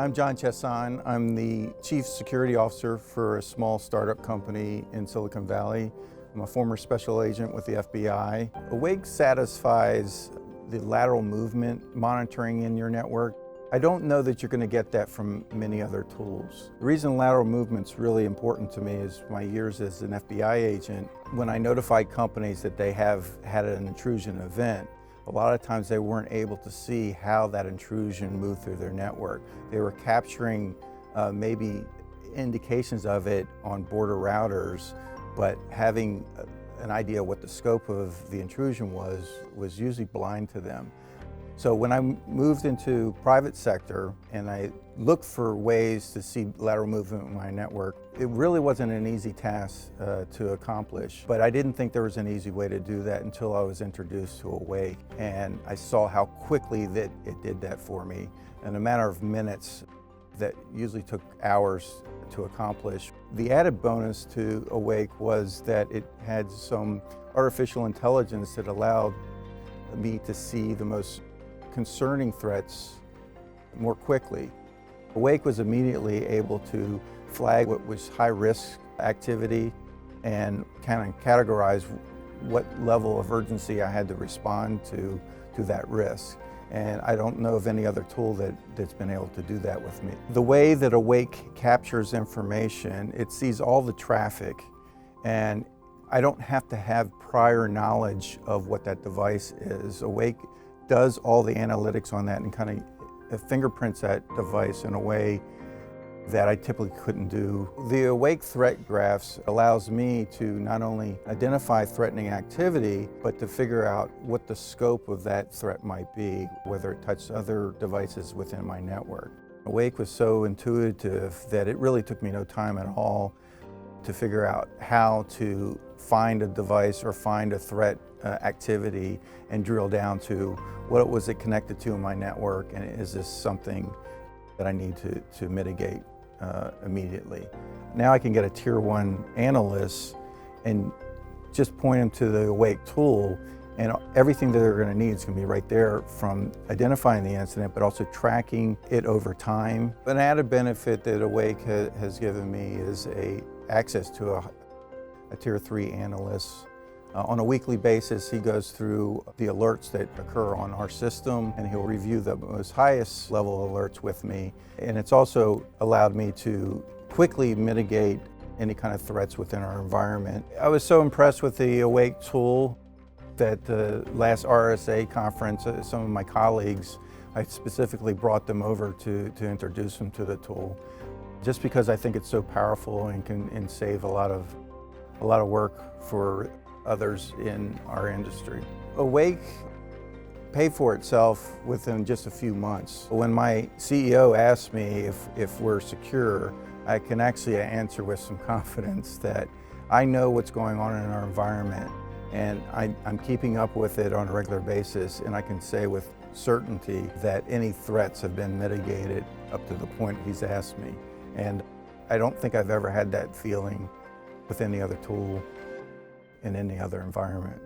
I'm John Chesson. I'm the Chief Security Officer for a small startup company in Silicon Valley. I'm a former special agent with the FBI. Awake satisfies the lateral movement monitoring in your network. I don't know that you're going to get that from many other tools. The reason lateral movement's really important to me is my years as an FBI agent. When I notify companies that they have had an intrusion event, a lot of times they weren't able to see how that intrusion moved through their network. They were capturing maybe indications of it on border routers, but having an idea what the scope of the intrusion was usually blind to them. So when I moved into private sector and I looked for ways to see lateral movement in my network, it really wasn't an easy task to accomplish. But I didn't think there was an easy way to do that until I was introduced to Awake. And I saw how quickly that it did that for me. In a matter of minutes, that usually took hours to accomplish. The added bonus to Awake was that it had some artificial intelligence that allowed me to see the most concerning threats more quickly. Awake was immediately able to flag what was high-risk activity and kind of categorize what level of urgency I had to respond to that risk. And I don't know of any other tool that's been able to do that with me. The way that Awake captures information, it sees all the traffic, and I don't have to have prior knowledge of what that device is. Awake does all the analytics on that and kind of fingerprints that device in a way that I typically couldn't do. The Awake threat graphs allows me to not only identify threatening activity, but to figure out what the scope of that threat might be, whether it touched other devices within my network. Awake was so intuitive that it really took me no time at all to figure out how to find a device or find a threat activity and drill down to what was it connected to in my network, and is this something that I need to mitigate immediately. Now I can get a tier 1 analyst and just point them to the Awake tool, and everything that they're going to need is going to be right there, from identifying the incident but also tracking it over time. An added benefit that Awake has given me is access to a tier 3 analyst. On a weekly basis, he goes through the alerts that occur on our system, and he'll review the most highest level alerts with me. And it's also allowed me to quickly mitigate any kind of threats within our environment. I was so impressed with the Awake tool that the last RSA conference, some of my colleagues, I specifically brought them over to introduce them to the tool, just because I think it's so powerful and can save a lot of work for others in our industry. Awake paid for itself within just a few months. When my CEO asked me if we're secure, I can actually answer with some confidence that I know what's going on in our environment, and I'm keeping up with it on a regular basis, and I can say with certainty that any threats have been mitigated up to the point he's asked me. And I don't think I've ever had that feeling with any other tool in any other environment.